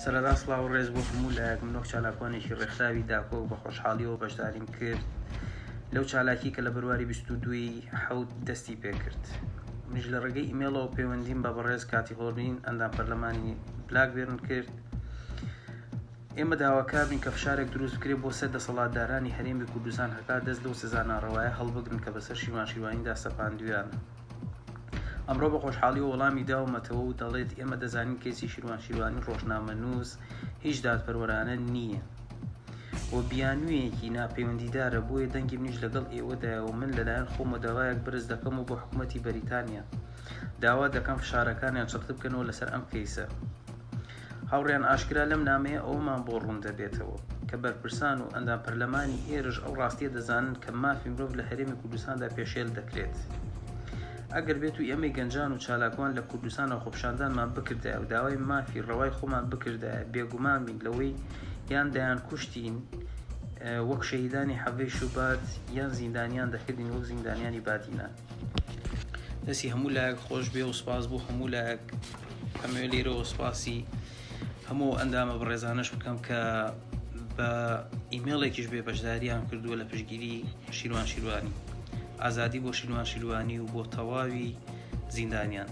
سەرەتا سڵاو و ڕێز بۆ هەموو لایەک منۆک چالاکوانێکی ڕێکخراوی داکۆ بە خۆشحاڵیەوە بەشداریم کرد لەو چالاکی کە لە بڕواری 22 حەوت دەستی پێکرد. منیش لە ڕێگەی ئیمێڵەوە پەیوەندیم بە بەڕێز کاتی هۆربین ئەندام پەرلەمانی بلاکبێرن کرد. ئێمە داواکارین کە فشارێک دروست بکرێت بۆ سەر دەسەڵاتدارانی هەرێمی کوردستان هەکا دەست لەو سزا ناڕەوایە هەڵبگرن کە بەسەر شیروان شیروانیدا سەپاندویان. ئەمڕۆ بە خۆشحاڵی و وەڵامی داومەتەوە و دەڵێت ئێمە دەزانین کێسی شیروان شیروانی ڕۆژنامە نووس هیچ دادپەروەرانە نییە و بیانوویەکی ناپەیوەندیدارە، بۆیە دەنگی منیش لەگەڵ ئێوەدایە و من لەلایەن خۆمە داوایەک برز دەکەم و بۆ حکوومەتی بەریتانیا داوا دەکەم فشارەکانیان چڕت بکەنەوە لەسەر ئەم کەیسە. هاوڕێیان ئاشکرا لەم نامەیە ئەومان بۆ ڕوون دەبێتەوە کە بەرپرسان و ئەندام پەرلەمانی ئێرش ئەو ڕاستیە دەزانن کە مافی مرۆڤ لە هەرێمی کوردستاندا پێشێل دەکرێت. ئەگەر بێت و ئێمەی گەنجان و چالاکوان لە کوردستانەوە خۆپشاندانمان بکردایە و داوای مافی ڕەوای خۆمان بکردایە، بێگومان بین لەوەی یان دەیان کوشتین وەک شەهیدانی حەڤەی شوبات یان زیندانیان دەکردین وەک زیندانیانی بادینان. دەستی هەموو لایەک خۆش بێ و سپاس بۆ هەموو لایەک. ئەمێ لێرەوە سپاسی هەموو ئەندامە بەڕێزانەش بکەم کە بە ئیمێڵێکیش بێ بەشداریان کردووە لە پشگیری شیروان شیروانی. ئازادی بۆ شیروان شیروانی و بۆ تەواوی زیندانیان.